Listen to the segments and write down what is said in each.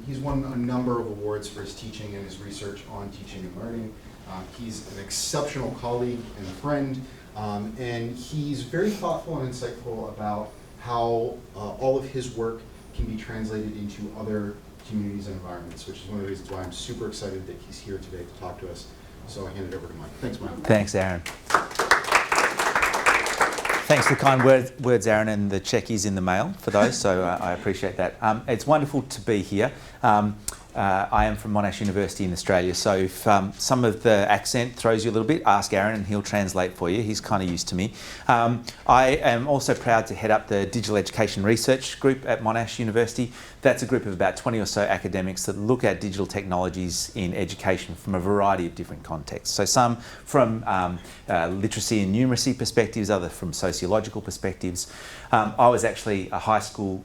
He's won a number of awards for his teaching and his research on teaching and learning. He's an exceptional colleague and friend, and he's very thoughtful and insightful about how all of his work can be translated into other communities and environments, which is one of the reasons why I'm super excited that he's here today to talk to us. So I hand it over to Mike. Thanks, Mike. Thanks, Aaron. Thanks for the kind words, Aaron, and the check is in the mail for those, so I appreciate that. It's wonderful to be here. I am from Monash University in Australia, so if some of the accent throws you a little bit, ask Aaron and he'll translate for you. He's kind of used to me. I am also proud to head up the Digital Education Research Group at Monash University. That's a group of about 20 or so academics that look at digital technologies in education from a variety of different contexts. So some from literacy and numeracy perspectives, others from sociological perspectives. I was actually a high school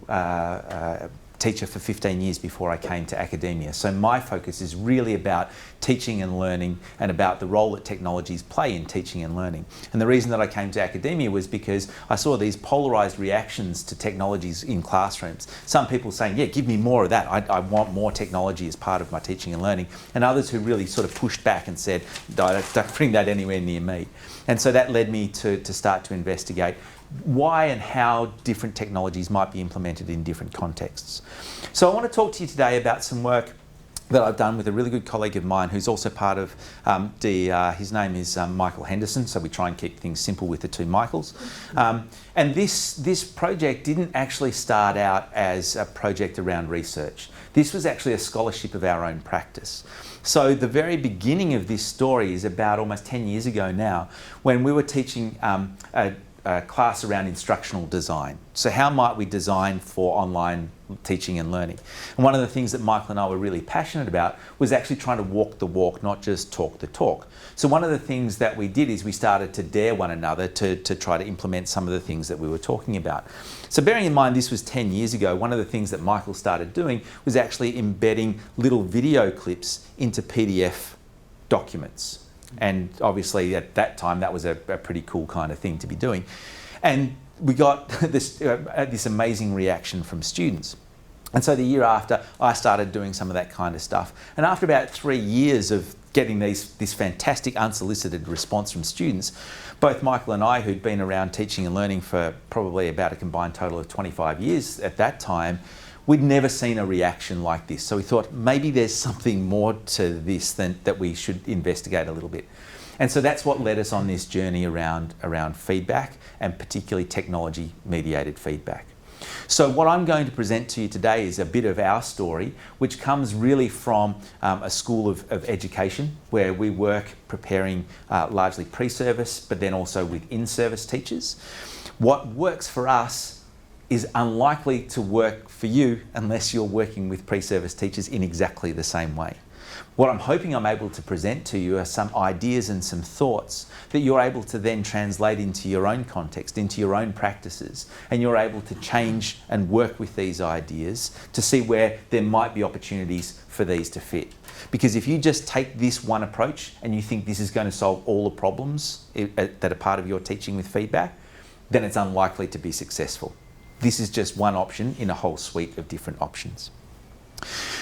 teacher for 15 years before I came to academia. So my focus is really about teaching and learning and about the role that technologies play in teaching and learning. And the reason that I came to academia was because I saw these polarised reactions to technologies in classrooms. Some people saying, yeah, give me more of that. I want more technology as part of my teaching and learning. And others who really sort of pushed back and said, don't bring that anywhere near me. And so that led me to start to investigate why and how different technologies might be implemented in different contexts. So I want to talk to you today about some work that I've done with a really good colleague of mine who's also part of his name is Michael Henderson, so we try and keep things simple with the two Michaels. And this project didn't actually start out as a project around research. This was actually a scholarship of our own practice. So the very beginning of this story is about almost 10 years ago now, when we were teaching a class around instructional design. So how might we design for online teaching and learning? And one of the things that Michael and I were really passionate about was actually trying to walk the walk, not just talk the talk. So one of the things that we did is we started to dare one another to try to implement some of the things that we were talking about. So bearing in mind this was 10 years ago, one of the things that Michael started doing was actually embedding little video clips into PDF documents. And obviously at that time that was a pretty cool kind of thing to be doing. And we got this amazing reaction from students. And so the year after, I started doing some of that kind of stuff. And after about 3 years of getting this fantastic unsolicited response from students, both Michael and I, who'd been around teaching and learning for probably about a combined total of 25 years at that time, we'd never seen a reaction like this. So we thought maybe there's something more to this that we should investigate a little bit. And so that's what led us on this journey around feedback, and particularly technology mediated feedback. So what I'm going to present to you today is a bit of our story, which comes really from a school of education where we work preparing largely pre-service, but then also with in-service teachers. What works for us is unlikely to work for you unless you're working with pre-service teachers in exactly the same way. What I'm hoping I'm able to present to you are some ideas and some thoughts that you're able to then translate into your own context, into your own practices, and you're able to change and work with these ideas to see where there might be opportunities for these to fit. Because if you just take this one approach and you think this is going to solve all the problems that are part of your teaching with feedback, then it's unlikely to be successful. This is just one option in a whole suite of different options.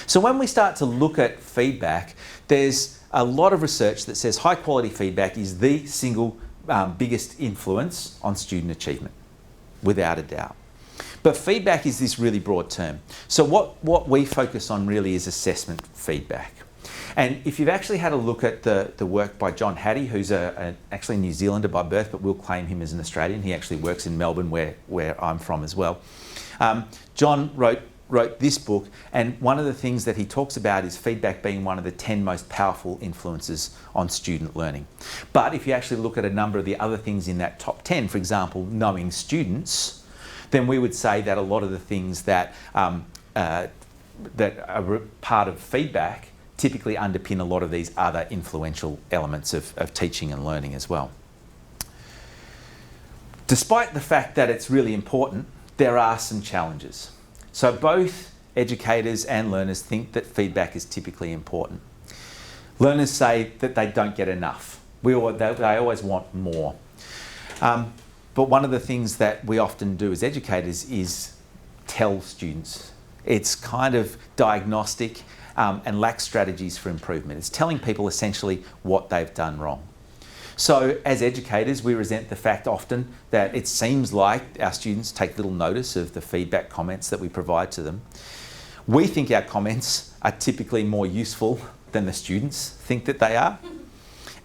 So when we start to look at feedback, there's a lot of research that says high quality feedback is the single biggest influence on student achievement, without a doubt. But feedback is this really broad term. So what we focus on really is assessment feedback. And if you've actually had a look at the work by John Hattie, who's actually a New Zealander by birth, but we'll claim him as an Australian. He actually works in Melbourne, where I'm from as well. John wrote this book, and one of the things that he talks about is feedback being one of the 10 most powerful influences on student learning. But if you actually look at a number of the other things in that top 10, for example, knowing students, then we would say that a lot of the things that are part of feedback typically underpin a lot of these other influential elements of teaching and learning as well. Despite the fact that it's really important, there are some challenges. So both educators and learners think that feedback is typically important. Learners say that they don't get enough. They always want more. But one of the things that we often do as educators is tell students, It's kind of diagnostic and lacks strategies for improvement. It's telling people essentially what they've done wrong. So as educators, we resent the fact often that it seems like our students take little notice of the feedback comments that we provide to them. We think our comments are typically more useful than the students think that they are.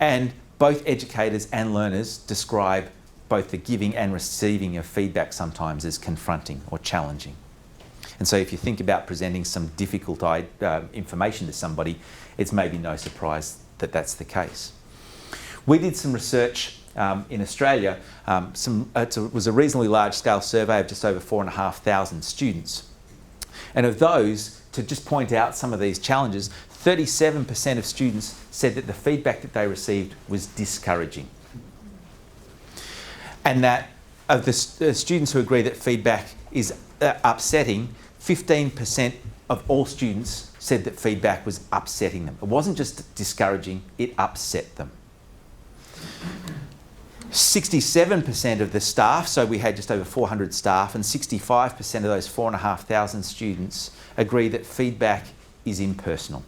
And both educators and learners describe both the giving and receiving of feedback sometimes as confronting or challenging. And so if you think about presenting some difficult information to somebody, it's maybe no surprise that that's the case. We did some research in Australia. It was a reasonably large scale survey of just over 4,500 students. And of those, to just point out some of these challenges, 37% of students said that the feedback that they received was discouraging. And that of the students who agree that feedback is upsetting, 15% of all students said that feedback was upsetting them. It wasn't just discouraging, it upset them. 67% of the staff, so we had just over 400 staff, and 65% of those 4,500 students agree that feedback is impersonal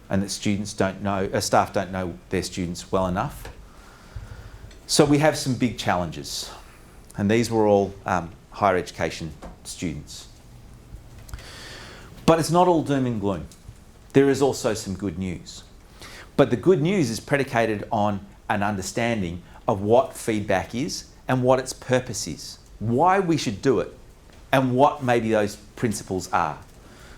and that staff don't know their students well enough. So we have some big challenges, and these were all higher education students. But it's not all doom and gloom. There is also some good news. But the good news is predicated on an understanding of what feedback is and what its purpose is, why we should do it, and what maybe those principles are.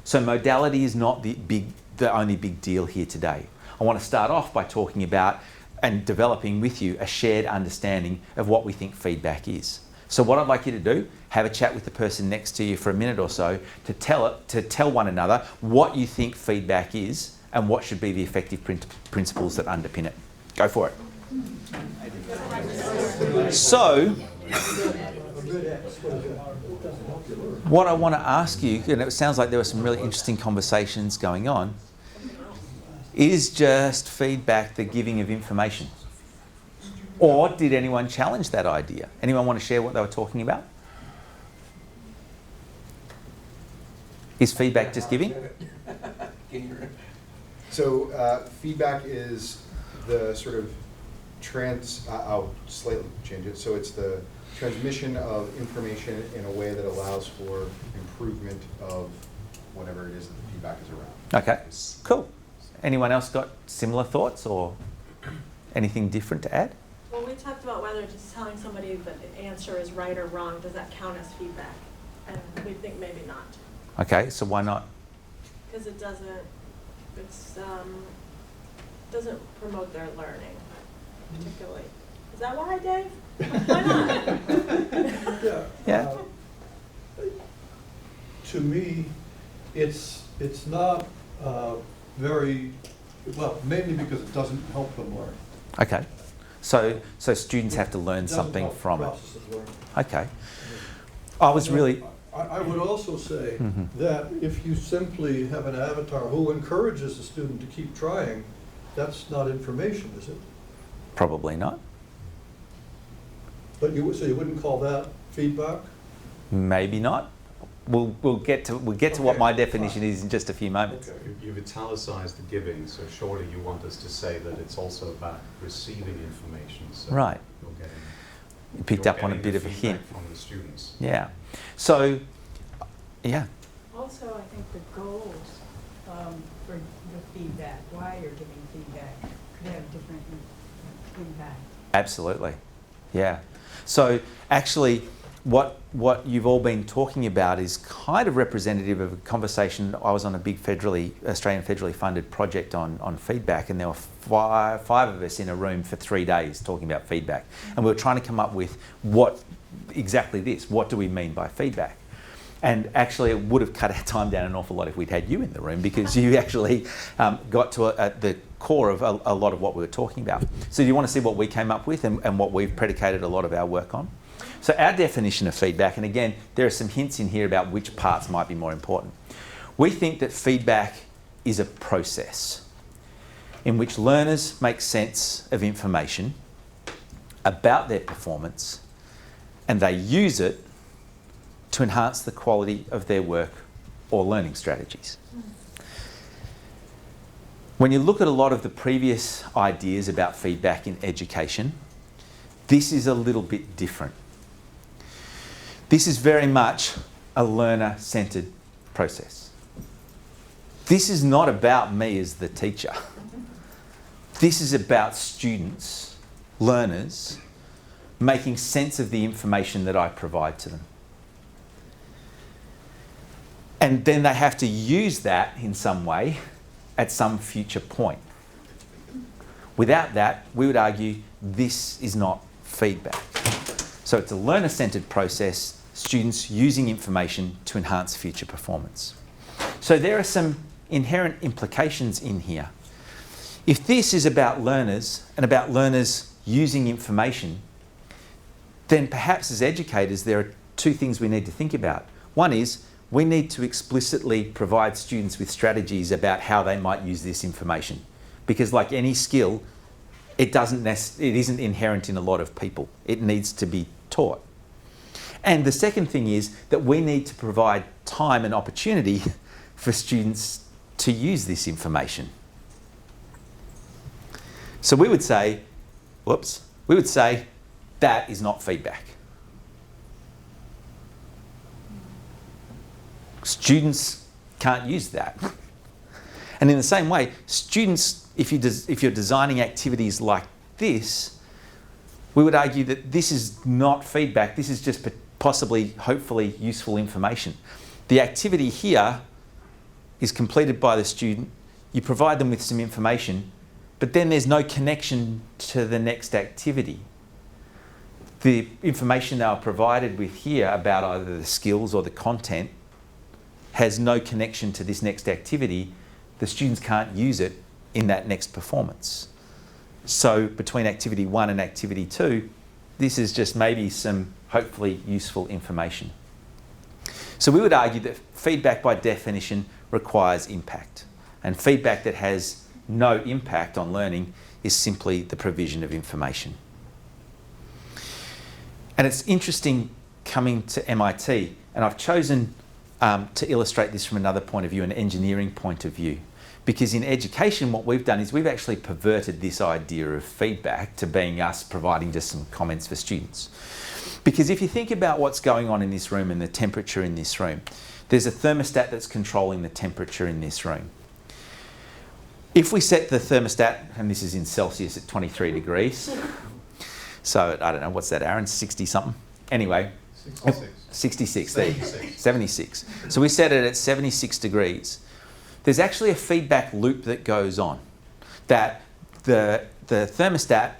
So modality is not the only big deal here today. I want to start off by talking about and developing with you a shared understanding of what we think feedback is. So what I'd like you to do, have a chat with the person next to you for a minute or so to tell one another what you think feedback is and what should be the effective principles that underpin it. Go for it. So, what I want to ask you, and it sounds like there were some really interesting conversations going on, is just feedback the giving of information? Or did anyone challenge that idea? Anyone want to share what they were talking about? Is feedback just giving? So feedback is the sort of I'll slightly change it. So it's the transmission of information in a way that allows for improvement of whatever it is that the feedback is around. Okay, cool. Anyone else got similar thoughts or anything different to add? Well, we talked about whether just telling somebody that the answer is right or wrong, does that count as feedback? And we think maybe not. Okay, so why not? Because it doesn't promote their learning particularly. Is that why, Dave? Why not? Yeah. To me, it's not very well. Mainly because it doesn't help them learn. Okay. So students have to learn something from it. Okay. I would also say that if you simply have an avatar who encourages the student to keep trying, that's not information, is it? Probably not. But you wouldn't call that feedback? Maybe not. We'll get to what my definition is in just a few moments. Okay. You've italicized the giving, so surely you want us to say that it's also about receiving information. So Right. You picked up on a getting bit the of a feedback hint. from the students. Yeah. So, yeah. Also, I think the goals for the feedback, why you're giving feedback, could have different impact. Absolutely. Yeah. So actually, what you've all been talking about is kind of representative of a conversation. I was on a big Australian federally funded project on feedback, and there were five of us in a room for 3 days talking about feedback. And we were trying to come up with exactly this. What do we mean by feedback? And actually, it would have cut our time down an awful lot if we'd had you in the room, because you actually got to the core of a lot of what we were talking about. So do you want to see what we came up with and what we've predicated a lot of our work on? So our definition of feedback, and again, there are some hints in here about which parts might be more important. We think that feedback is a process in which learners make sense of information about their performance, and they use it to enhance the quality of their work or learning strategies. When you look at a lot of the previous ideas about feedback in education, this is a little bit different. This is very much a learner-centered process. This is not about me as the teacher. This is about students, learners, making sense of the information that I provide to them. And then they have to use that in some way at some future point. Without that, we would argue this is not feedback. So it's a learner-centered process, students using information to enhance future performance. So there are some inherent implications in here. If this is about learners and about learners using information, then perhaps as educators there are two things we need to think about. One is we need to explicitly provide students with strategies about how they might use this information. Because like any skill, it isn't inherent in a lot of people. It needs to be taught. And the second thing is that we need to provide time and opportunity for students to use this information. So we would say, that is not feedback. Students can't use that. And in the same way, students, if you're designing activities like this, we would argue that this is not feedback, this is just possibly, hopefully, useful information. The activity here is completed by the student, you provide them with some information, but then there's no connection to the next activity. The information they were provided with here about either the skills or the content has no connection to this next activity. The students can't use it in that next performance. So between activity 1 and activity 2, this is just maybe some hopefully useful information. So we would argue that feedback by definition requires impact. And feedback that has no impact on learning is simply the provision of information. And it's interesting coming to MIT, and I've chosen to illustrate this from another point of view, an engineering point of view. Because in education, what we've done is we've actually perverted this idea of feedback to being us providing just some comments for students. Because if you think about what's going on in this room and the temperature in this room, there's a thermostat that's controlling the temperature in this room. If we set the thermostat, and this is in Celsius at 23 degrees, so I don't know, what's that, Aaron, 60 something? Anyway, 66, there you go. 76. So we set it at 76 degrees. There's actually a feedback loop that goes on, that the thermostat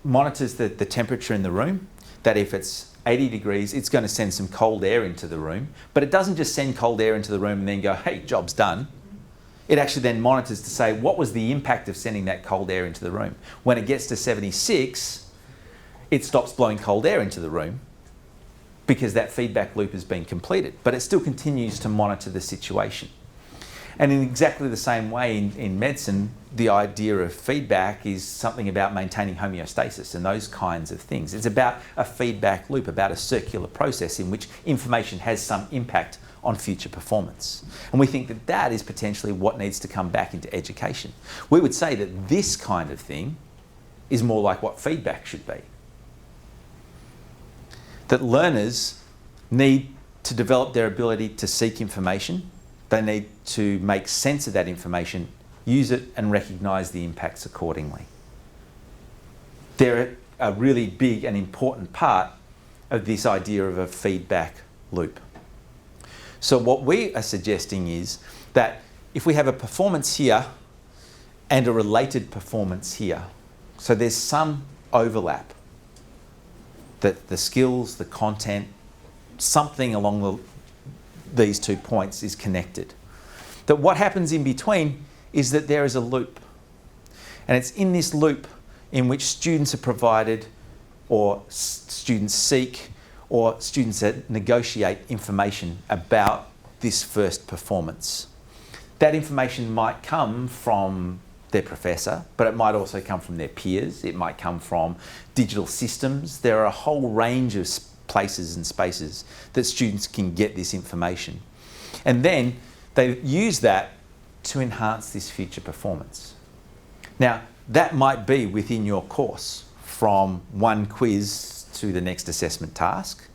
monitors the temperature in the room, that if it's 80 degrees, it's going to send some cold air into the room, but it doesn't just send cold air into the room and then go, hey, job's done. It actually then monitors to say, what was the impact of sending that cold air into the room? When it gets to 76, it stops blowing cold air into the room because that feedback loop has been completed, but it still continues to monitor the situation. And in exactly the same way in medicine, the idea of feedback is something about maintaining homeostasis and those kinds of things. It's about a feedback loop, about a circular process in which information has some impact on future performance. And we think that that is potentially what needs to come back into education. We would say that this kind of thing is more like what feedback should be. That learners need to develop their ability to seek information. They need to make sense of that information, use it, and recognise the impacts accordingly. They're a really big and important part of this idea of a feedback loop. So what we are suggesting is that if we have a performance here and a related performance here, so there's some overlap, that the skills, the content, something along these 2 points is connected. That what happens in between is that there is a loop. And it's in this loop in which students are provided, or students seek, or students negotiate information about this first performance. That information might come from their professor, but it might also come from their peers. It might come from digital systems. There are a whole range of places and spaces that students can get this information. And then they use that to enhance this future performance. Now, that might be within your course from one quiz to the next assessment task,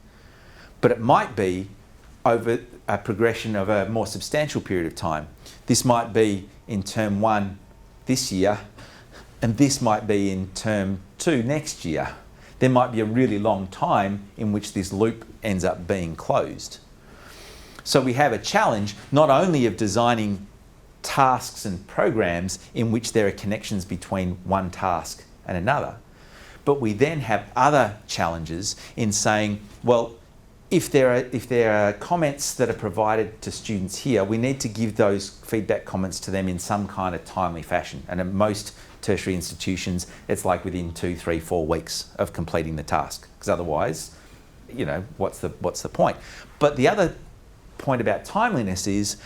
but it might be over a progression of a more substantial period of time. This might be in term 1 this year, and this might be in term 2 next year. There might be a really long time in which this loop ends up being closed. So we have a challenge not only of designing tasks and programs in which there are connections between one task and another, but we then have other challenges in saying, well, if there are comments that are provided to students here, we need to give those feedback comments to them in some kind of timely fashion. And at most tertiary institutions, it's like within 2, 3, 4 weeks of completing the task, because otherwise, you know, what's the point? But the other point about timeliness is,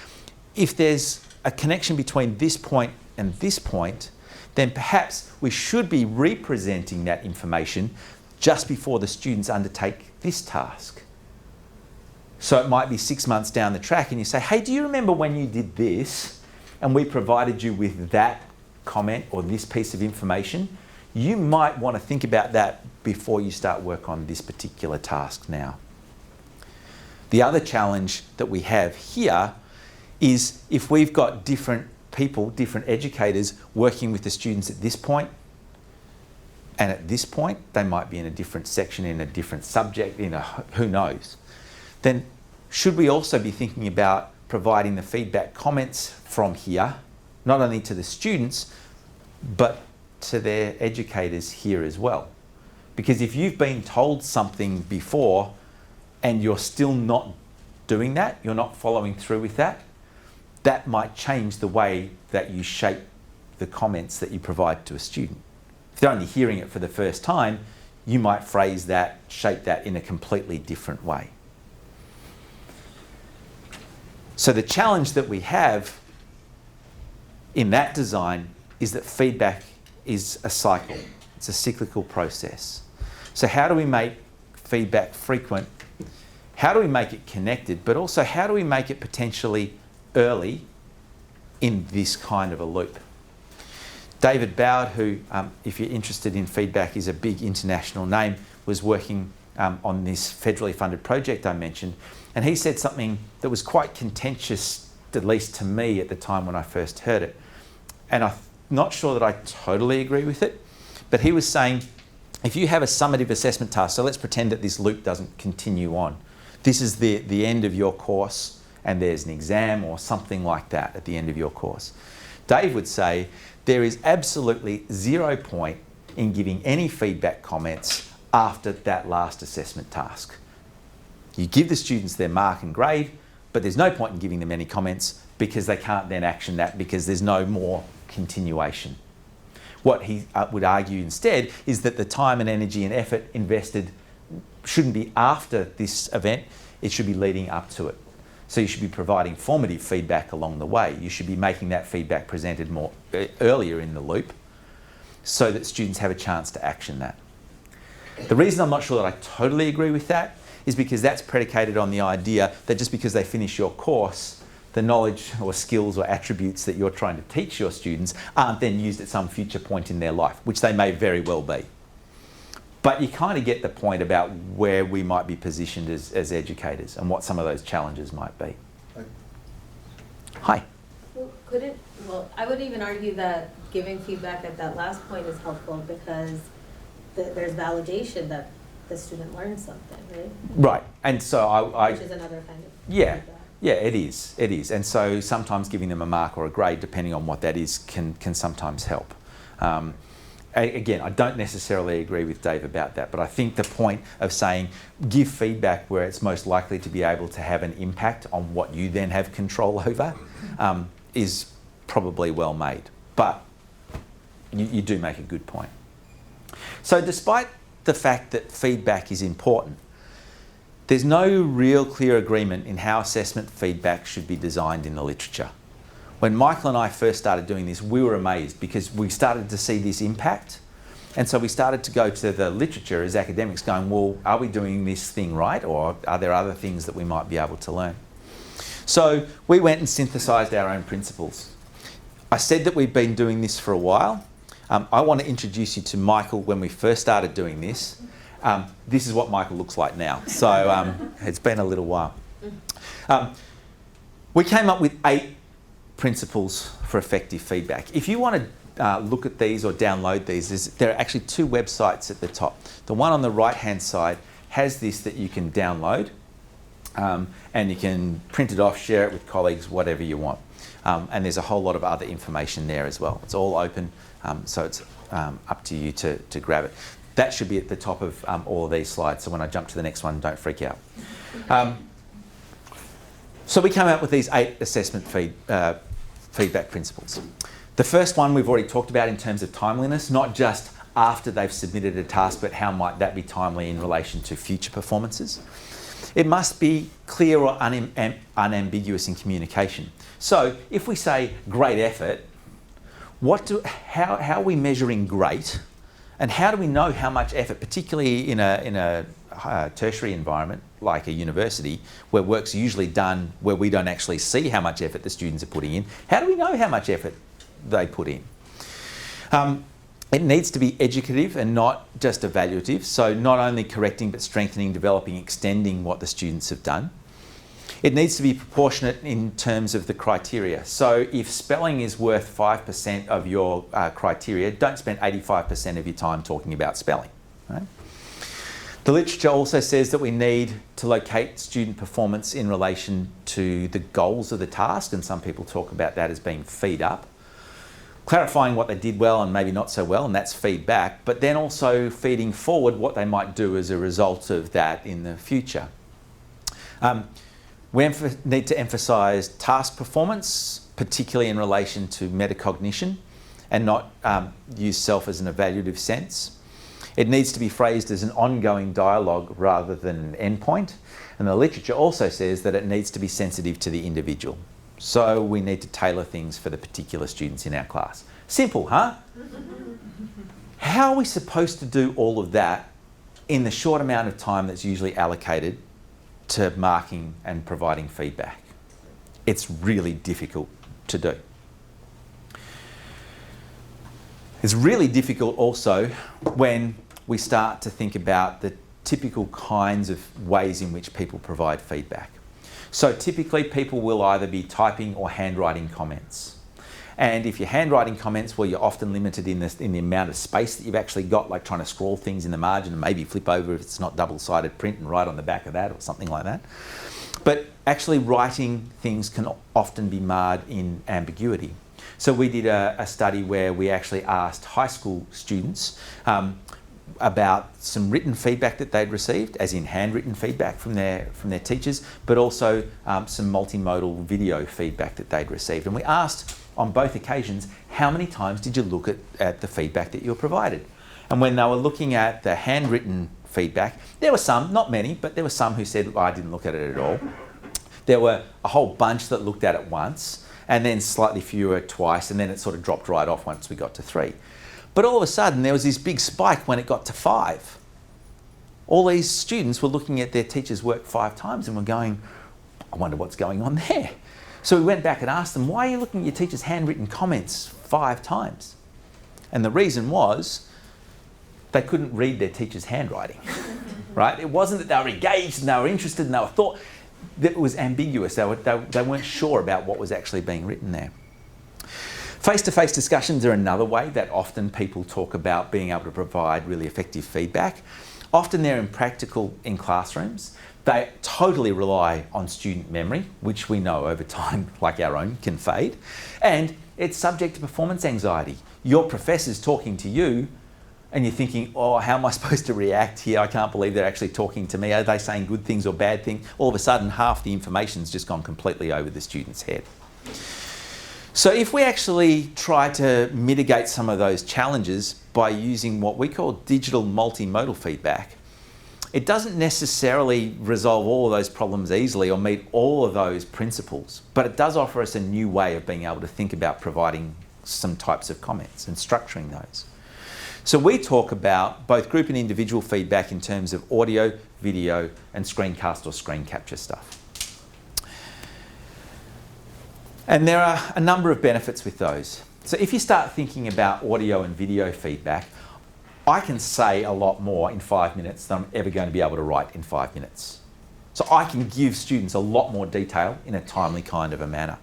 if there's a connection between this point and this point, then perhaps we should be representing that information just before the students undertake this task. So it might be 6 months down the track and you say, hey, do you remember when you did this and we provided you with that comment or this piece of information? You might want to think about that before you start work on this particular task now. The other challenge that we have here is if we've got different people, different educators working with the students at this point and at this point, they might be in a different section, in a different subject, who knows. Then should we also be thinking about providing the feedback comments from here, not only to the students, but to their educators here as well? Because if you've been told something before and you're still not doing that, you're not following through with that, that might change the way that you shape the comments that you provide to a student. If they're only hearing it for the first time, you might phrase that, shape that in a completely different way. So the challenge that we have in that design is that feedback is a cycle. It's a cyclical process. So how do we make feedback frequent? How do we make it connected? But also, how do we make it potentially early in this kind of a loop? David Bowd, who, if you're interested in feedback, is a big international name, was working on this federally funded project I mentioned, and he said something that was quite contentious, at least to me at the time when I first heard it. And I'm not sure that I totally agree with it, but he was saying, if you have a summative assessment task, so let's pretend that this loop doesn't continue on. This is the end of your course, and there's an exam or something like that at the end of your course. Dave would say there is absolutely 0 point in giving any feedback comments after that last assessment task. You give the students their mark and grade, but there's no point in giving them any comments because they can't then action that because there's no more continuation. What he would argue instead is that the time and energy and effort invested shouldn't be after this event, it should be leading up to it. So you should be providing formative feedback along the way. You should be making that feedback presented more earlier in the loop so that students have a chance to action that. The reason I'm not sure that I totally agree with that is because that's predicated on the idea that just because they finish your course, the knowledge or skills or attributes that you're trying to teach your students aren't then used at some future point in their life, which they may very well be. But you kind of get the point about where we might be positioned as educators and what some of those challenges might be. Hi. Well, I would even argue that giving feedback at that last point is helpful because there's validation that the student learned something, right? Right, and so which is another kind of feedback. Yeah, it is. And so sometimes giving them a mark or a grade, depending on what that is, can sometimes help. Again, I don't necessarily agree with Dave about that, but I think the point of saying give feedback where it's most likely to be able to have an impact on what you then have control over is probably well made. But you do make a good point. So despite the fact that feedback is important, there's no real clear agreement in how assessment feedback should be designed in the literature. When Michael and I first started doing this, we were amazed because we started to see this impact. And so we started to go to the literature as academics going, well, are we doing this thing right? Or are there other things that we might be able to learn? So we went and synthesised our own principles. I said that we've been doing this for a while. I want to introduce you to Michael when we first started doing this. This is what Michael looks like now. So it's been a little while. We came up with 8 principles for effective feedback. If you want to look at these or download these, there are actually 2 websites at the top. The one on the right-hand side has this that you can download, and you can print it off, share it with colleagues, whatever you want. And there's a whole lot of other information there as well. It's all open, so it's up to you to grab it. That should be at the top of all of these slides, so when I jump to the next one, don't freak out. So we came out with these 8 assessment feedback principles. The first one we've already talked about in terms of timeliness, not just after they've submitted a task, but how might that be timely in relation to future performances. It must be clear or unambiguous in communication. So if we say great effort, how are we measuring great, and how do we know how much effort, particularly in a tertiary environment like a university where work's usually done where we don't actually see how much effort the students are putting in? How do we know how much effort they put in? It needs to be educative and not just evaluative, so not only correcting but strengthening, developing, extending what the students have done. It needs to be proportionate in terms of the criteria. So if spelling is worth 5% of your criteria, don't spend 85% of your time talking about spelling. Right? The literature also says that we need to locate student performance in relation to the goals of the task, and some people talk about that as being feed up. Clarifying what they did well and maybe not so well, and that's feedback, but then also feeding forward what they might do as a result of that in the future. We need to emphasise task performance, particularly in relation to metacognition, and not use self as an evaluative sense. It needs to be phrased as an ongoing dialogue rather than an endpoint, and the literature also says that it needs to be sensitive to the individual. So we need to tailor things for the particular students in our class. Simple, huh? How are we supposed to do all of that in the short amount of time that's usually allocated to marking and providing feedback? It's really difficult to do. It's really difficult also when we start to think about the typical kinds of ways in which people provide feedback. So typically people will either be typing or handwriting comments. And if you're handwriting comments, well, you're often limited in the amount of space that you've actually got, like trying to scroll things in the margin and maybe flip over if it's not double-sided print and write on the back of that or something like that. But actually writing things can often be marred in ambiguity. So we did a study where we actually asked high school students about some written feedback that they'd received, as in handwritten feedback from their teachers, but also some multimodal video feedback that they'd received. And we asked on both occasions, how many times did you look at the feedback that you were provided? And when they were looking at the handwritten feedback, there were some, not many, but there were some who said, I didn't look at it at all. There were a whole bunch that looked at it once, and then slightly fewer twice, and then it sort of dropped right off once we got to 3. But all of a sudden, there was this big spike when it got to 5. All these students were looking at their teacher's work 5 times and were going, I wonder what's going on there. So we went back and asked them, why are you looking at your teacher's handwritten comments 5 times? And the reason was they couldn't read their teacher's handwriting, right? It wasn't that they were engaged and they were interested and they were thought, that it was ambiguous. They weren't sure about what was actually being written there. Face-to-face discussions are another way that often people talk about being able to provide really effective feedback. Often they're impractical in classrooms. They totally rely on student memory, which we know over time, like our own, can fade. And it's subject to performance anxiety. Your professor's talking to you and you're thinking, oh, how am I supposed to react here? I can't believe they're actually talking to me. Are they saying good things or bad things? All of a sudden, half the information's just gone completely over the student's head. So if we actually try to mitigate some of those challenges by using what we call digital multimodal feedback, it doesn't necessarily resolve all of those problems easily or meet all of those principles, but it does offer us a new way of being able to think about providing some types of comments and structuring those. So we talk about both group and individual feedback in terms of audio, video, and screencast or screen capture stuff. And there are a number of benefits with those. So if you start thinking about audio and video feedback, I can say a lot more in 5 minutes than I'm ever going to be able to write in 5 minutes. So I can give students a lot more detail in a timely kind of a manner.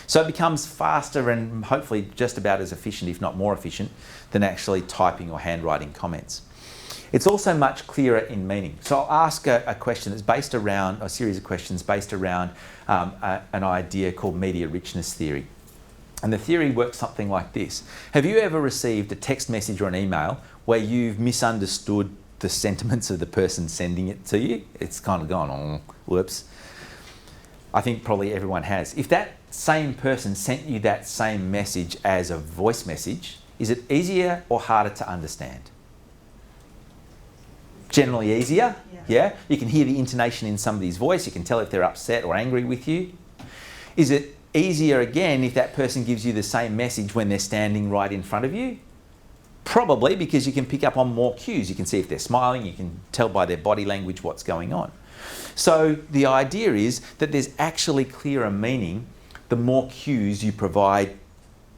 So it becomes faster and hopefully just about as efficient, if not more efficient, than actually typing or handwriting comments. It's also much clearer in meaning. So I'll ask a question that's based around, a series of questions based around an idea called media richness theory. And the theory works something like this. Have you ever received a text message or an email where you've misunderstood the sentiments of the person sending it to you? It's kind of gone, oh, whoops. I think probably everyone has. If that same person sent you that same message as a voice message, is it easier or harder to understand? Generally easier, yeah? You can hear the intonation in somebody's voice, you can tell if they're upset or angry with you. Is it easier again if that person gives you the same message when they're standing right in front of you? Probably, because you can pick up on more cues. You can see if they're smiling, you can tell by their body language what's going on. So the idea is that there's actually clearer meaning the more cues you provide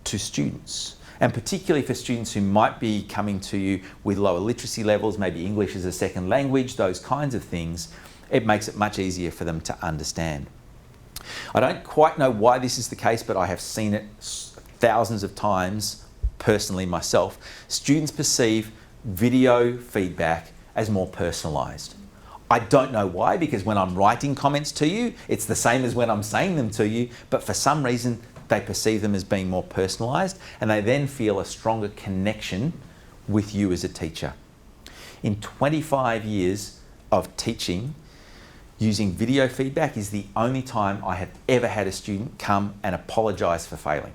to students. And particularly for students who might be coming to you with lower literacy levels, maybe English as a second language, those kinds of things, it makes it much easier for them to understand. I don't quite know why this is the case, but I have seen it thousands of times personally myself. Students perceive video feedback as more personalised. I don't know why, because when I'm writing comments to you, it's the same as when I'm saying them to you, but for some reason they perceive them as being more personalised, and they then feel a stronger connection with you as a teacher. In 25 years of teaching, using video feedback is the only time I have ever had a student come and apologise for failing.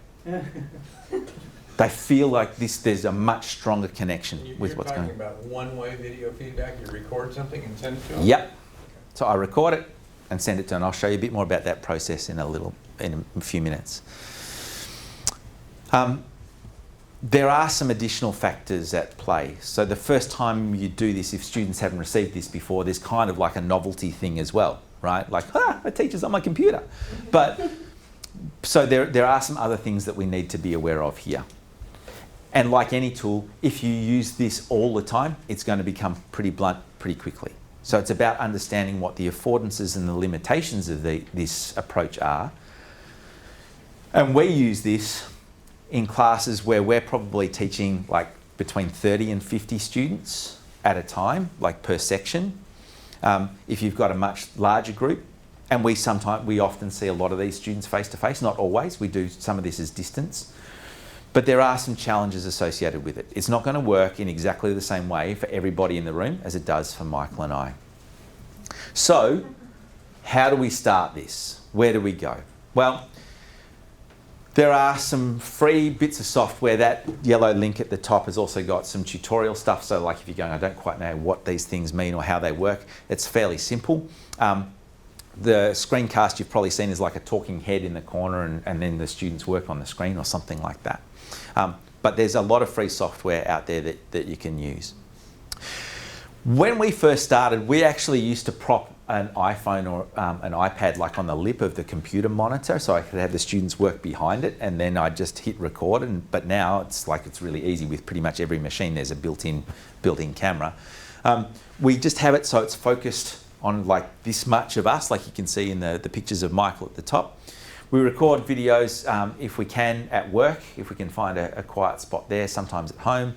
They feel like there's a much stronger connection with what's going on. You're talking about one-way video feedback? You record something and send it to them? Yep. So I record it and send it to them. I'll show you a bit more about that process in a few minutes. There are some additional factors at play. So the first time you do this, if students haven't received this before, there's kind of like a novelty thing as well, right? Like, a teacher's on my computer. But so there are some other things that we need to be aware of here. And like any tool, if you use this all the time, it's going to become pretty blunt pretty quickly. So it's about understanding what the affordances and the limitations of this approach are. And we use this in classes where we're probably teaching like between 30 and 50 students at a time, like per section. If you've got a much larger group, and we often see a lot of these students face to face, not always, we do some of this as distance. But there are some challenges associated with it. It's not going to work in exactly the same way for everybody in the room as it does for Michael and I. So, how do we start this? Where do we go? Well, there are some free bits of software. That yellow link at the top has also got some tutorial stuff. So like if you're going, I don't quite know what these things mean or how they work, it's fairly simple. The screencast you've probably seen is like a talking head in the corner and then the students work on the screen or something like that. But there's a lot of free software out there that you can use. When we first started, we actually used to prop an iPhone or an iPad like on the lip of the computer monitor so I could have the students work behind it, and then I'd just hit record. But now it's really easy with pretty much every machine. There's a built-in camera. We just have it so it's focused on like this much of us, like you can see in the pictures of Michael at the top. We record videos if we can at work, if we can find a quiet spot there, sometimes at home.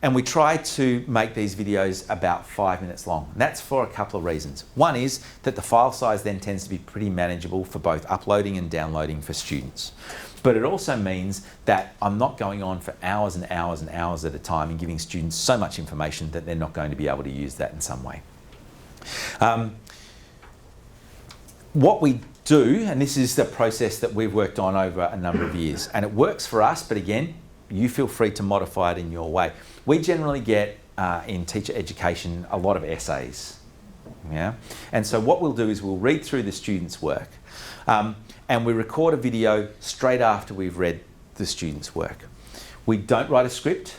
And we try to make these videos about 5 minutes long. And that's for a couple of reasons. One is that the file size then tends to be pretty manageable for both uploading and downloading for students. But it also means that I'm not going on for hours and hours and hours at a time and giving students so much information that they're not going to be able to use that in some way. What we do, and this is the process that we've worked on over a number of years, and it works for us, but again, you feel free to modify it in your way. We generally get, in teacher education, a lot of essays. Yeah? And so what we'll do is we'll read through the students' work, and we record a video straight after we've read the students' work. We don't write a script.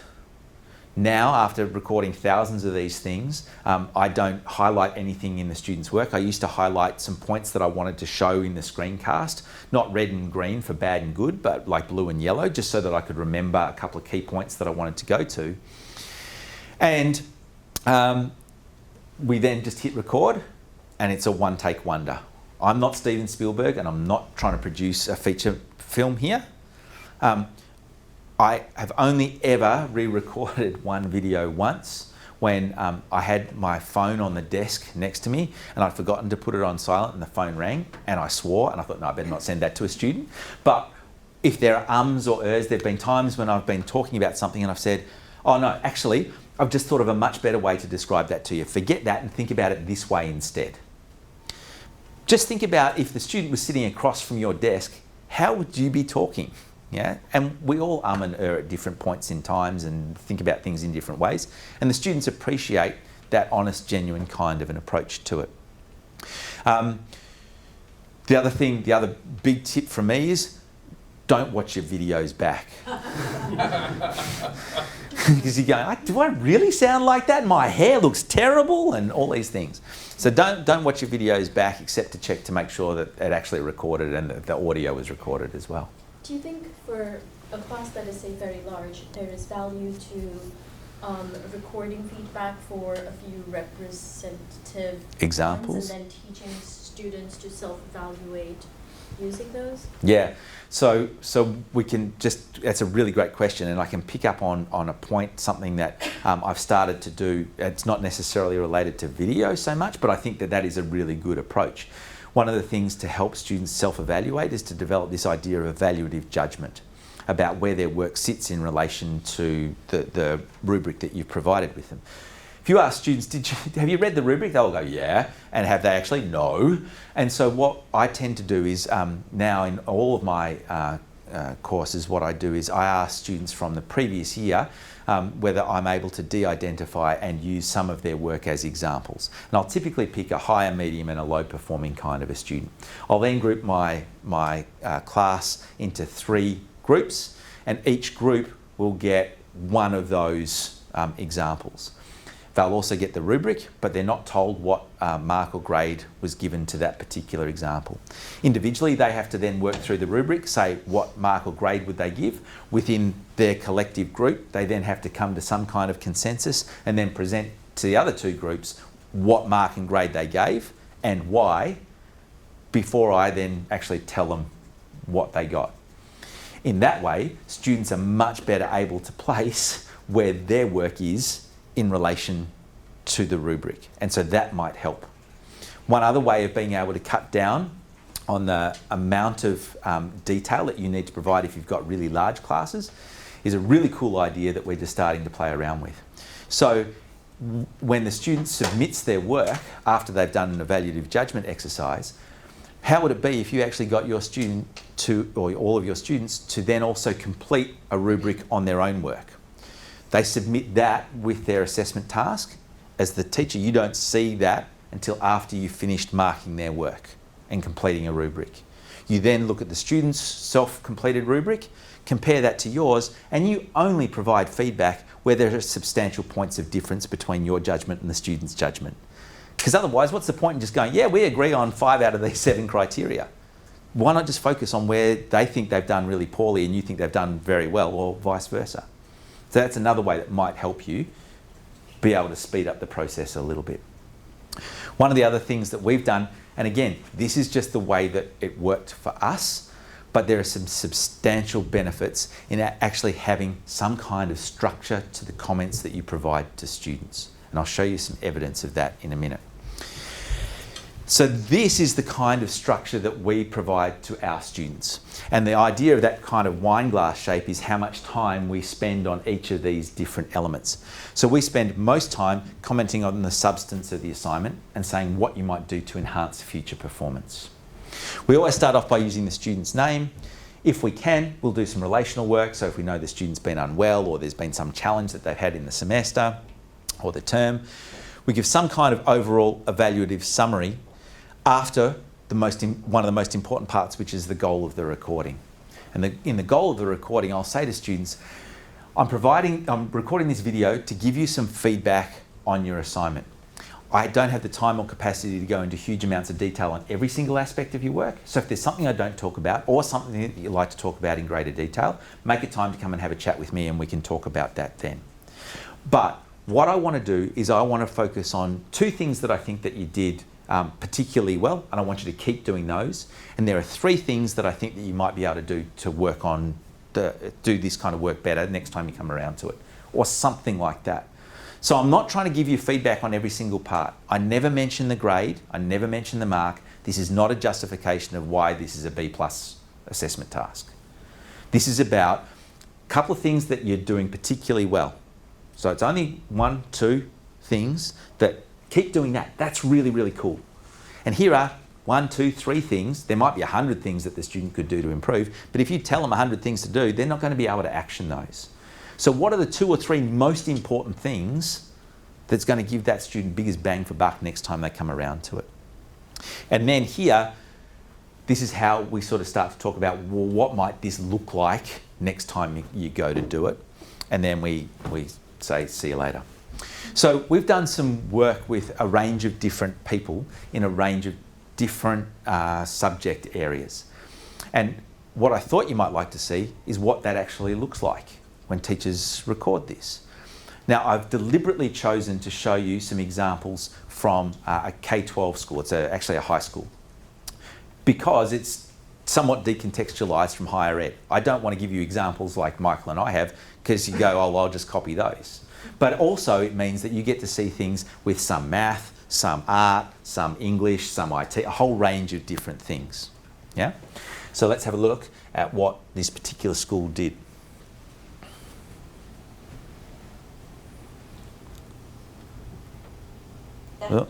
Now, after recording thousands of these things, I don't highlight anything in the students' work. I used to highlight some points that I wanted to show in the screencast, not red and green for bad and good, but like blue and yellow, just so that I could remember a couple of key points that I wanted to go to. And we then just hit record, and it's a one-take wonder. I'm not Steven Spielberg, and I'm not trying to produce a feature film here. I have only ever re-recorded one video once when I had my phone on the desk next to me and I'd forgotten to put it on silent and the phone rang and I swore and I thought, no, I better not send that to a student. But if there are ums or ers, there have been times when I've been talking about something and I've said, oh no, actually, I've just thought of a much better way to describe that to you. Forget that and think about it this way instead. Just think about if the student was sitting across from your desk, how would you be talking? Yeah, and we all and err at different points in times and think about things in different ways. And the students appreciate that honest, genuine kind of an approach to it. The other big tip from me is don't watch your videos back. Because you're going, do I really sound like that? My hair looks terrible and all these things. So don't watch your videos back except to check to make sure that it actually recorded and that the audio was recorded as well. Do you think for a class that is, say, very large, there is value to recording feedback for a few representative examples and then teaching students to self-evaluate using those? Yeah, so we can just, that's a really great question, and I can pick up on a point, something that I've started to do. It's not necessarily related to video so much, but I think that is a really good approach. One of the things to help students self-evaluate is to develop this idea of evaluative judgment about where their work sits in relation to the rubric that you've provided with them. If you ask students, have you read the rubric? They'll go, yeah. And have they actually? No. And so what I tend to do is, now in all of my courses, what I do is I ask students from the previous year whether I'm able to de-identify and use some of their work as examples. And I'll typically pick a high, a medium and a low performing kind of a student. I'll then group my class into 3 groups, and each group will get one of those examples. They'll also get the rubric, but they're not told what mark or grade was given to that particular example. Individually, they have to then work through the rubric, say what mark or grade would they give. Within their collective group, they then have to come to some kind of consensus and then present to the other 2 groups what mark and grade they gave and why, before I then actually tell them what they got. In that way, students are much better able to place where their work is in relation to the rubric, and so that might help. One other way of being able to cut down on the amount of detail that you need to provide if you've got really large classes is a really cool idea that we're just starting to play around with. So when the student submits their work after they've done an evaluative judgment exercise, how would it be if you actually got your student to, or all of your students, to then also complete a rubric on their own work? They submit that with their assessment task. As the teacher, you don't see that until after you've finished marking their work and completing a rubric. You then look at the student's self-completed rubric, compare that to yours, and you only provide feedback where there are substantial points of difference between your judgment and the student's judgment. Because otherwise, what's the point in just going, yeah, we agree on 5 out of these 7 criteria? Why not just focus on where they think they've done really poorly and you think they've done very well, or vice versa? So that's another way that might help you be able to speed up the process a little bit. One of the other things that we've done, and again, this is just the way that it worked for us, but there are some substantial benefits in actually having some kind of structure to the comments that you provide to students. And I'll show you some evidence of that in a minute. So this is the kind of structure that we provide to our students. And the idea of that kind of wine glass shape is how much time we spend on each of these different elements. So we spend most time commenting on the substance of the assignment and saying what you might do to enhance future performance. We always start off by using the student's name. If we can, we'll do some relational work. So if we know the student's been unwell or there's been some challenge that they've had in the semester or the term, we give some kind of overall evaluative summary after one of the most important parts, which is the goal of the recording. And in the goal of the recording, I'll say to students, I'm recording this video to give you some feedback on your assignment. I don't have the time or capacity to go into huge amounts of detail on every single aspect of your work. So if there's something I don't talk about or something that you'd like to talk about in greater detail, make it time to come and have a chat with me and we can talk about that then. But what I want to do is I want to focus on two things that I think that you did particularly well, and I want you to keep doing those. And there are three things that I think that you might be able to do to work on, do this kind of work better next time you come around to it, or something like that. So I'm not trying to give you feedback on every single part. I never mention the grade, I never mention the mark. This is not a justification of why this is a B+ assessment task. This is about a couple of things that you're doing particularly well. So it's only 1, 2 things that keep doing that. That's really, really cool. And here are 1, 2, 3 things. There might be 100 things that the student could do to improve, but if you tell them 100 things to do, they're not going to be able to action those. So what are the 2 or 3 most important things that's going to give that student biggest bang for buck next time they come around to it? And then here, this is how we sort of start to talk about, well, what might this look like next time you go to do it? And then we say, see you later. So we've done some work with a range of different people in a range of different subject areas. And what I thought you might like to see is what that actually looks like when teachers record this. Now, I've deliberately chosen to show you some examples from a K-12 school. It's actually a high school, because it's somewhat decontextualised from higher ed. I don't want to give you examples like Michael and I have, because you go, oh, well, I'll just copy those. But also it means that you get to see things with some math, some art, some English, some IT, a whole range of different things. Yeah? So let's have a look at what this particular school did.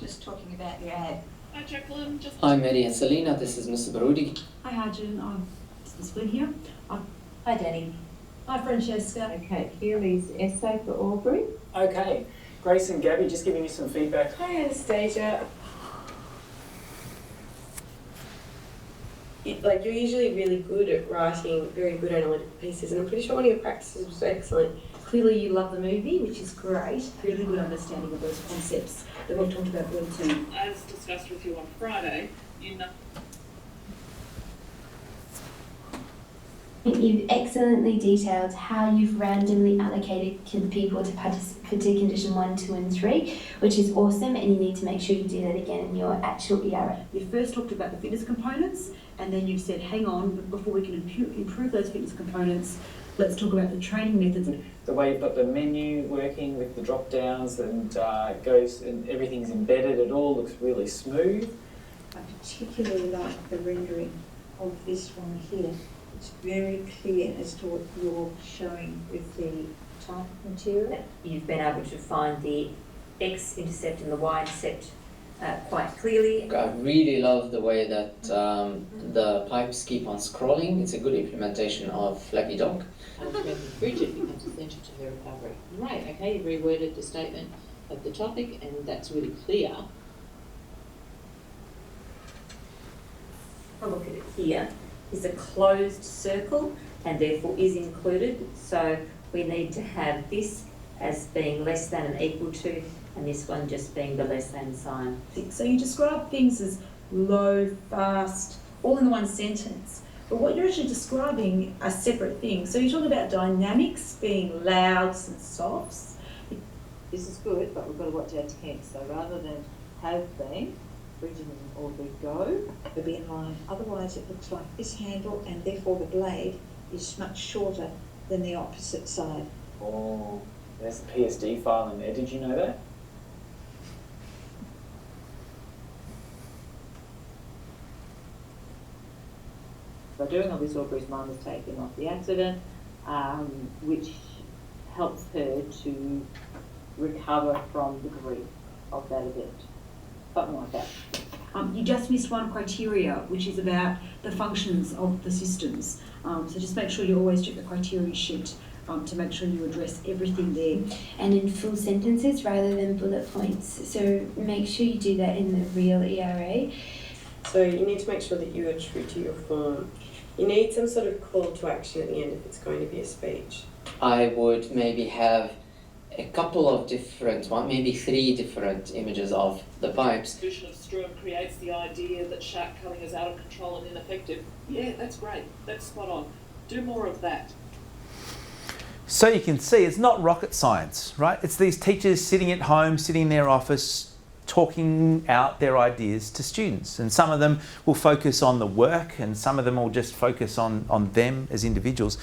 Just talking about your ad. Hi, Jacqueline. Hi, Maddie and Selena. This is Mr. Barudi. Hi, Arjun. This is Flynn here. Hi, Danny. Hi, Francesca. Okay, Keely's essay for Aubrey. Okay. Grace and Gabby, just giving you some feedback. Hi, Anastasia. You're usually really good at writing very good analytical pieces, and I'm pretty sure one of your practices was excellent. Clearly you love the movie, which is great. Really good understanding of those concepts that we've talked about all the time. As discussed with you on Friday, You've excellently detailed how you've randomly allocated people to condition 1, 2 and 3, which is awesome, and you need to make sure you do that again in your actual ERA. You first talked about the fitness components, and then you've said, hang on, before we can improve those fitness components, let's talk about the training methods. The way you've got the menu working with the drop downs and goes and everything's embedded, it all looks really smooth. I particularly like the rendering of this one here. It's very clear as to what you're showing with the type of material. You've been able to find the x-intercept and the y-intercept quite clearly. I really love the way that the pipes keep on scrolling. It's a good implementation of Flappy Dog. Bridget becomes essential to her recovery. Right, okay, you've reworded the statement of the topic, and that's really clear. Have a look at it here. Is a closed circle and therefore is included. So we need to have this as being less than and equal to, and this one just being the less than sign. So you describe things as low, fast, all in the one sentence. But what you're actually describing are separate things. So you're talking about dynamics being louds and softs. This is good, but we've got to watch our tense. So rather than have been, Bridget and Aubrey go, It'll be in line. Otherwise it looks like this handle, and therefore the blade is much shorter than the opposite side. Oh, there's a PSD file in there. Did you know that? by doing all this, Aubrey's mind was taken off the accident, which helps her to recover from the grief of that event. Something like that. You just missed one criteria, which is about the functions of the systems. So just make sure you always check the criteria sheet to make sure you address everything there. And in full sentences rather than bullet points. So make sure you do that in the real ERA. So you need to make sure that you are true to your form. You need some sort of call to action at the end if it's going to be a speech. I would maybe have a couple of different, maybe 3 different images of the pipes. The distribution of stream creates the idea that shark culling is out of control and ineffective. Yeah, that's great. That's spot on. Do more of that. So you can see it's not rocket science, right? It's these teachers sitting at home, sitting in their office, talking out their ideas to students. And some of them will focus on the work and some of them will just focus on them as individuals.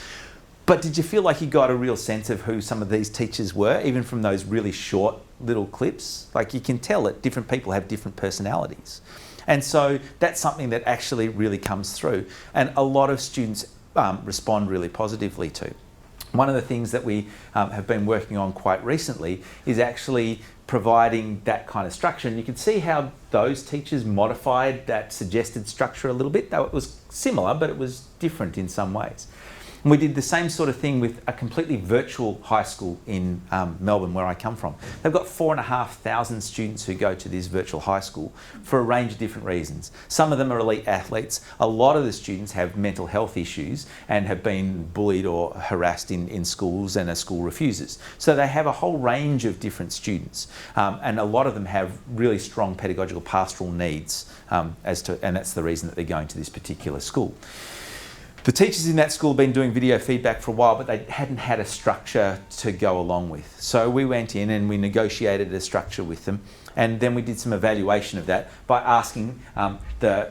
But did you feel like you got a real sense of who some of these teachers were, even from those really short little clips? Like you can tell that different people have different personalities. And so that's something that actually really comes through. And a lot of students respond really positively to. One of the things that we have been working on quite recently is actually providing that kind of structure. And you can see how those teachers modified that suggested structure a little bit, though it was similar, but it was different in some ways. And we did the same sort of thing with a completely virtual high school in Melbourne, where I come from. They've got 4,500 students who go to this virtual high school for a range of different reasons. Some of them are elite athletes. A lot of the students have mental health issues and have been bullied or harassed in schools and are school refusers. So they have a whole range of different students. And a lot of them have really strong pedagogical pastoral needs, and that's the reason that they're going to this particular school. The teachers in that school have been doing video feedback for a while, but they hadn't had a structure to go along with. So we went in and we negotiated a structure with them, and then we did some evaluation of that by asking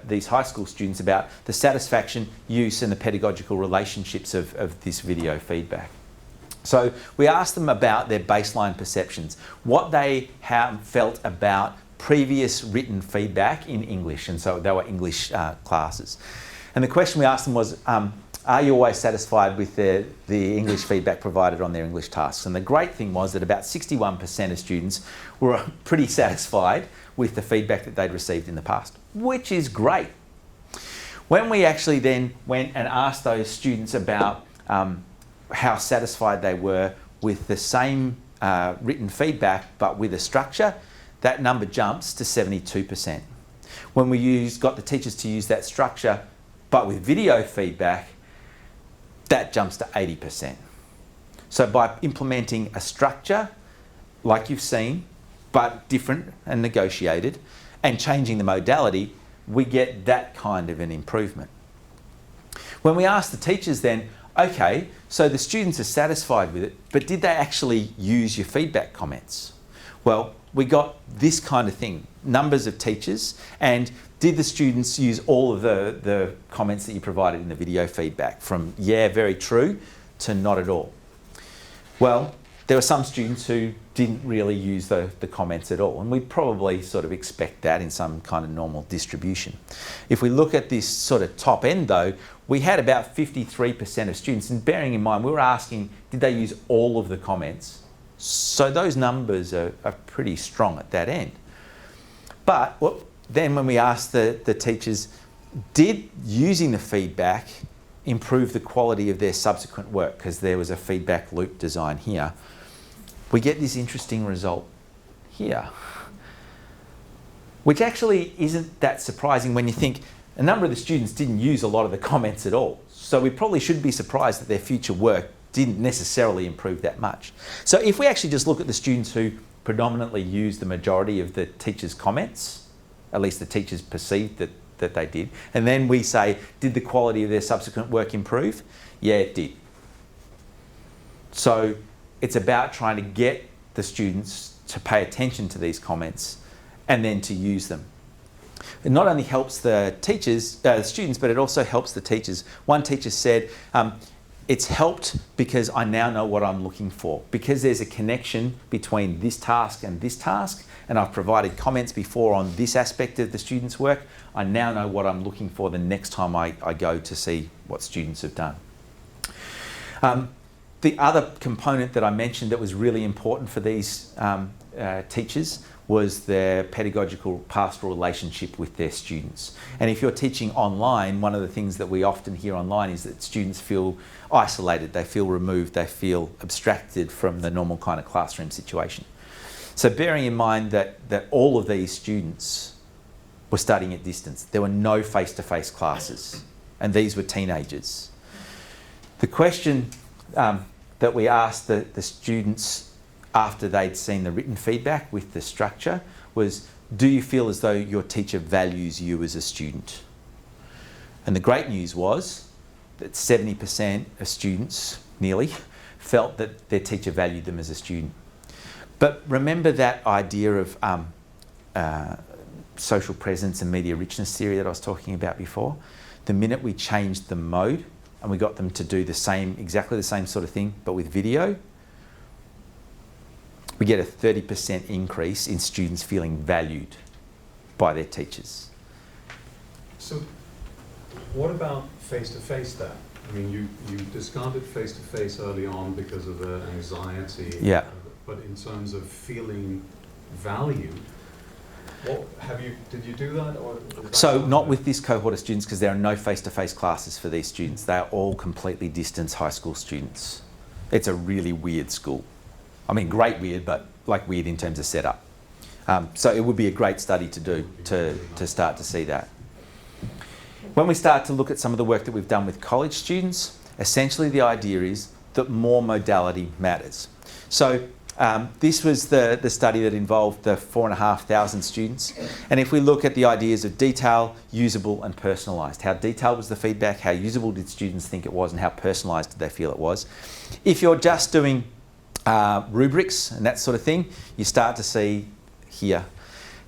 these high school students about the satisfaction, use and the pedagogical relationships of this video feedback. So we asked them about their baseline perceptions, what they have felt about previous written feedback in English, and so they were English classes. And the question we asked them was, are you always satisfied with the English feedback provided on their English tasks? And the great thing was that about 61% of students were pretty satisfied with the feedback that they'd received in the past, which is great. When we actually then went and asked those students about how satisfied they were with the same written feedback but with a structure, that number jumps to 72%. When we got the teachers to use that structure but with video feedback, that jumps to 80%. So by implementing a structure, like you've seen, but different and negotiated, and changing the modality, we get that kind of an improvement. When we ask the teachers then, okay, so the students are satisfied with it, but did they actually use your feedback comments? Well, we got this kind of thing, numbers of teachers, and did the students use all of the comments that you provided in the video feedback, from yeah, very true, to not at all? Well, there were some students who didn't really use the comments at all, and we'd probably sort of expect that in some kind of normal distribution. If we look at this sort of top end though, we had about 53% of students, and bearing in mind we were asking, did they use all of the comments? So those numbers are pretty strong at that end. But then when we asked the teachers, did using the feedback improve the quality of their subsequent work, because there was a feedback loop design here, we get this interesting result here, which actually isn't that surprising when you think a number of the students didn't use a lot of the comments at all. So we probably shouldn't be surprised that their future work didn't necessarily improve that much. So if we actually just look at the students who predominantly used the majority of the teachers' comments, at least the teachers perceived that they did, and then we say, did the quality of their subsequent work improve? Yeah, it did. So it's about trying to get the students to pay attention to these comments and then to use them. It not only helps the students, but it also helps the teachers. One teacher said, it's helped because I now know what I'm looking for. Because there's a connection between this task, and I've provided comments before on this aspect of the students' work, I now know what I'm looking for the next time I go to see what students have done. The other component that I mentioned that was really important for these teachers was their pedagogical pastoral relationship with their students. And if you're teaching online, one of the things that we often hear online is that students feel isolated, they feel removed, they feel abstracted from the normal kind of classroom situation. So bearing in mind that all of these students were studying at distance. There were no face-to-face classes, and these were teenagers. The question that we asked the students after they'd seen the written feedback with the structure was, do you feel as though your teacher values you as a student? And the great news was that 70% of students, nearly, felt that their teacher valued them as a student. But remember that idea of social presence and media richness theory that I was talking about before? The minute we changed the mode and we got them to do the same, exactly the same sort of thing, but with video, we get a 30% increase in students feeling valued by their teachers. So what about face-to-face then? I mean, you discarded face-to-face early on because of the anxiety. Yeah. But in terms of feeling valued, did you do that? Or So not with this cohort of students, because there are no face-to-face classes for these students. They are all completely distance high school students. It's a really weird school. I mean, great weird, but like weird in terms of setup. So it would be a great study to do to start to see that. When we start to look at some of the work that we've done with college students, essentially the idea is that more modality matters. So this was the study that involved the 4,500 students. And if we look at the ideas of detail, usable and personalised, how detailed was the feedback, how usable did students think it was, and how personalised did they feel it was. If you're just doing rubrics and that sort of thing, you start to see here.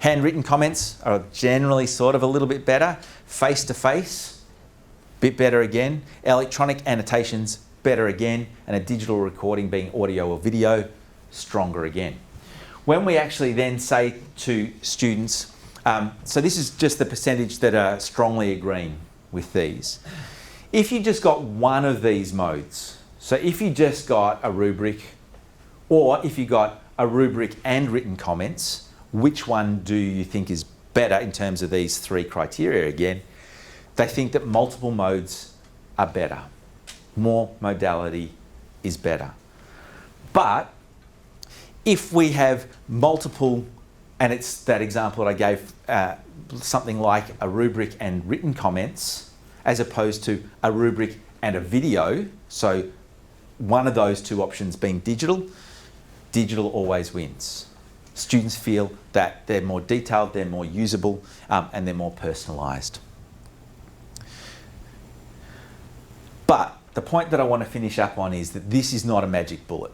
Handwritten comments are generally sort of a little bit better. Face-to-face, bit better again. Electronic annotations, better again. And a digital recording being audio or video, stronger again. When we actually then say to students, so this is just the percentage that are strongly agreeing with these. If you just got one of these modes, so if you just got a rubric, or if you got a rubric and written comments, which one do you think is better in terms of these three criteria again? They think that multiple modes are better. More modality is better. But if we have multiple, and it's that example that I gave, something like a rubric and written comments, as opposed to a rubric and a video, so one of those two options being digital, digital always wins. Students feel that they're more detailed, they're more usable, and they're more personalised. But the point that I want to finish up on is that this is not a magic bullet.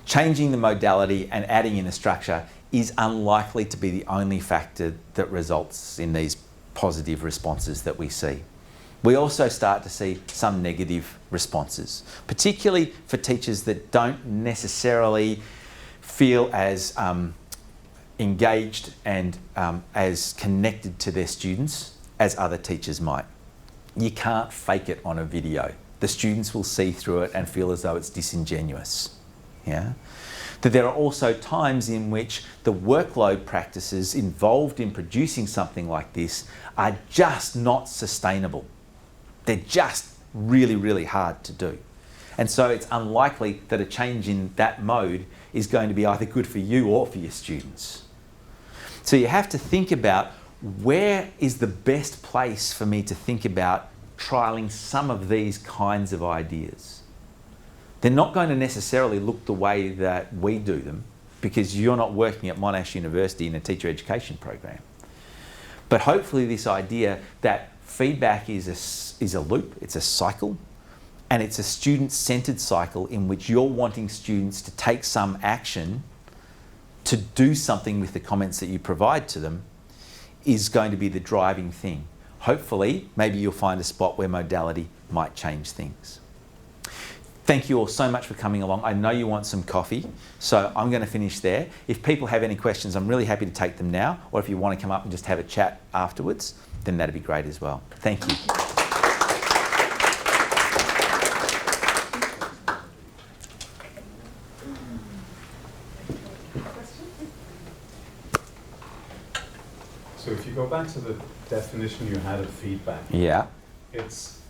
Changing the modality and adding in a structure is unlikely to be the only factor that results in these positive responses that we see. We also start to see some negative responses, particularly for teachers that don't necessarily feel as engaged and as connected to their students as other teachers might. You can't fake it on a video. The students will see through it and feel as though it's disingenuous. Yeah? That there are also times in which the workload practices involved in producing something like this are just not sustainable. They're just really, really hard to do. And so it's unlikely that a change in that mode is going to be either good for you or for your students. So you have to think about, where is the best place for me to think about trialling some of these kinds of ideas? They're not going to necessarily look the way that we do them, because you're not working at Monash University in a teacher education program. But hopefully this idea that feedback is a loop, it's a cycle, and it's a student-centered cycle in which you're wanting students to take some action to do something with the comments that you provide to them, is going to be the driving thing. Hopefully, maybe you'll find a spot where modality might change things. Thank you all so much for coming along. I know you want some coffee, so I'm going to finish there. If people have any questions, I'm really happy to take them now, or if you want to come up and just have a chat afterwards, then that'd be great as well. Thank you. So if you go back to the definition you had of feedback, yeah, it's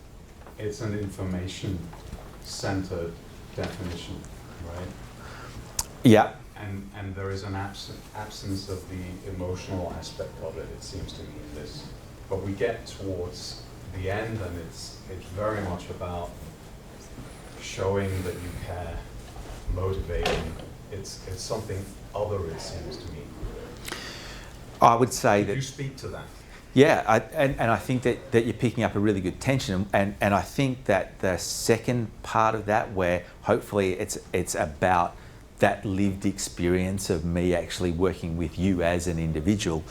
an information-centered definition, right? Yeah. and there is an absence of the emotional aspect of it, it seems to me, in this. But we get towards the end, and it's very much about showing that you care, motivating. It's something other, it seems to me. I would say that... Could you speak to that? Yeah, and I think that you're picking up a really good tension, and I think that the second part of that, where hopefully it's about that lived experience of me actually working with you as an individual,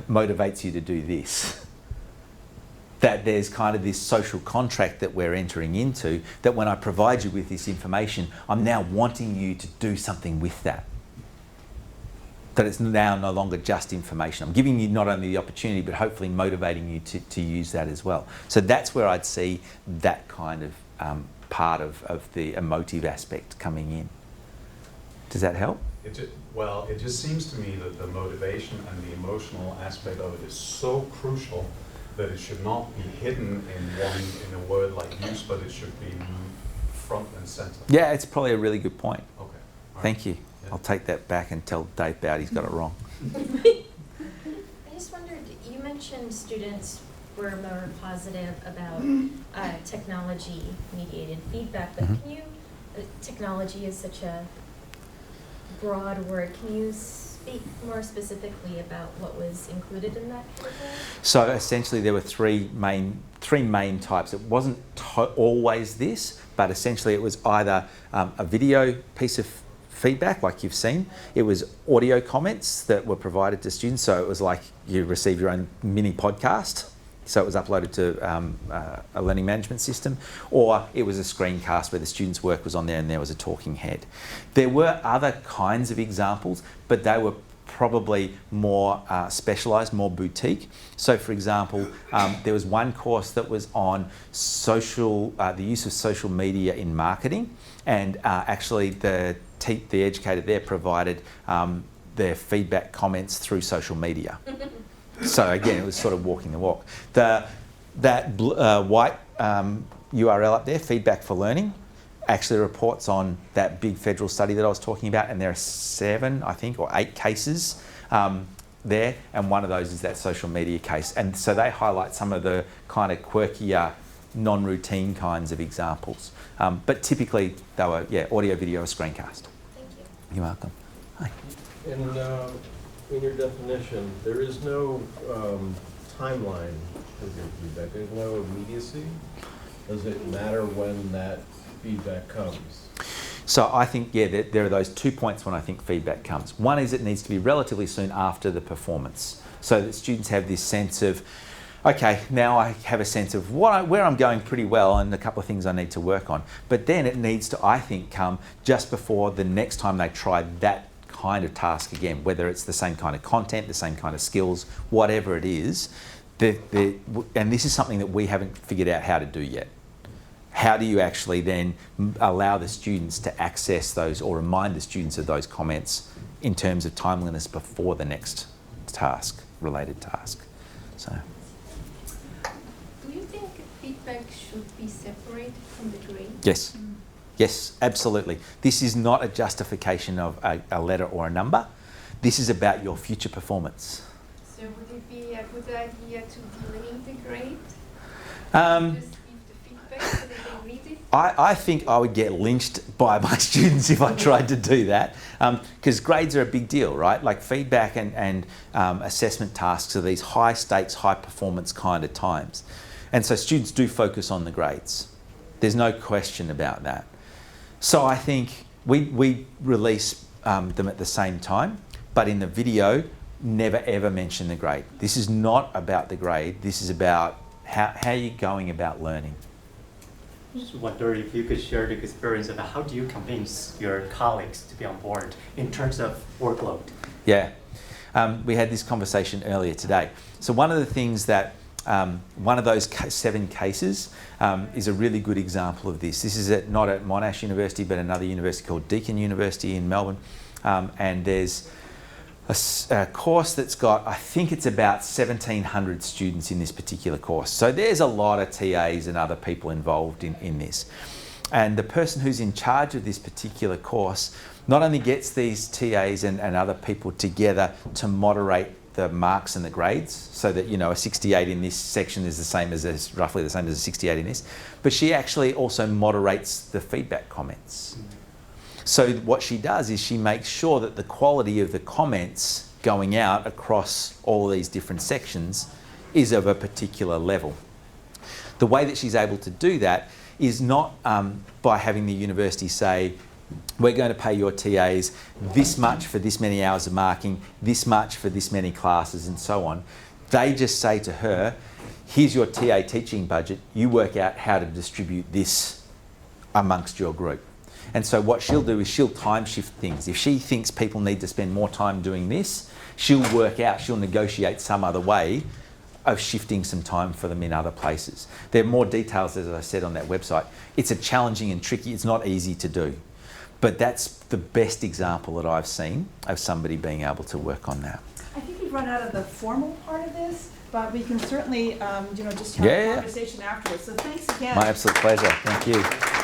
motivates you to do this. That there's kind of this social contract that we're entering into, that when I provide you with this information, I'm now wanting you to do something with that. That it's now no longer just information. I'm giving you not only the opportunity, but hopefully motivating you to use that as well. So that's where I'd see that kind of part of the emotive aspect coming in. Does that help? Well, it just seems to me that the motivation and the emotional aspect of it is so crucial that it should not be hidden in a word like use, but it should be front and center. Yeah, it's probably a really good point. Okay. All Thank you. Yeah. I'll take that back and tell Dave Bowd he's got it wrong. I just wondered, you mentioned students were more positive about technology-mediated feedback, but can you, technology is such a broad word, can you speak more specifically about what was included in that category? So essentially there were three main types. It wasn't always this, but essentially it was either a video piece of feedback like you've seen. It was audio comments that were provided to students. So it was like you receive your own mini podcast. So it was uploaded to a learning management system, or it was a screencast where the student's work was on there and there was a talking head. There were other kinds of examples, but they were probably more specialised, more boutique. So for example, there was one course that was on the use of social media in marketing, and actually the educator there provided their feedback comments through social media. So again, it was sort of walking the walk. That white URL up there, Feedback for Learning, actually reports on that big federal study that I was talking about, and there are 7, I think, or 8 cases there, and one of those is that social media case. And so they highlight some of the kind of quirkier, non-routine kinds of examples. But typically they were, audio, video, or screencast. Thank you. You're welcome. Hi. In your definition, there is no timeline with your feedback. There's no immediacy. Does it matter when that feedback comes? So I think, there are those 2 points when I think feedback comes. One is it needs to be relatively soon after the performance, so that students have this sense of, okay, now I have a sense of where I'm going pretty well and a couple of things I need to work on. But then it needs to, I think, come just before the next time they try that kind of task again, whether it's the same kind of content, the same kind of skills, whatever it is. And this is something that we haven't figured out how to do yet. How do you actually then allow the students to access those, or remind the students of those comments in terms of timeliness before the next task, related task? So. Do you think feedback should be separated from the grade? Yes. Yes, absolutely. This is not a justification of a letter or a number. This is about your future performance. So would it be a good idea to delay the grade? Just give the feedback so they can read it? I think I would get lynched by my students if I tried to do that, because grades are a big deal, right? Like feedback and assessment tasks are these high stakes, high performance kind of times. And so students do focus on the grades. There's no question about that. So I think we release them at the same time, but in the video, never ever mention the grade. This is not about the grade. This is about how you're going about learning. I just wonder if you could share the experience of how do you convince your colleagues to be on board in terms of workload? Yeah, we had this conversation earlier today. So one of the things that one of those 7 cases is a really good example of this. This is not at Monash University, but another university called Deakin University in Melbourne. And there's a course that's got, I think it's about 1,700 students in this particular course. So there's a lot of TAs and other people involved in this. And the person who's in charge of this particular course not only gets these TAs and other people together to moderate the marks and the grades, so that, you know, a 68 in this section is the same as roughly the same as a 68 in this, but she actually also moderates the feedback comments. So what she does is she makes sure that the quality of the comments going out across all of these different sections is of a particular level. The way that she's able to do that is not by having the university say, we're going to pay your TAs this much for this many hours of marking, this much for this many classes, and so on. They just say to her, here's your TA teaching budget, you work out how to distribute this amongst your group. And so what she'll do is she'll time shift things. If she thinks people need to spend more time doing this, she'll negotiate some other way of shifting some time for them in other places. There are more details, as I said, on that website. It's a challenging and tricky, it's not easy to do. But that's the best example that I've seen of somebody being able to work on that. I think we've run out of the formal part of this, but we can certainly, just have a conversation afterwards. So thanks again. My absolute pleasure. Thank you.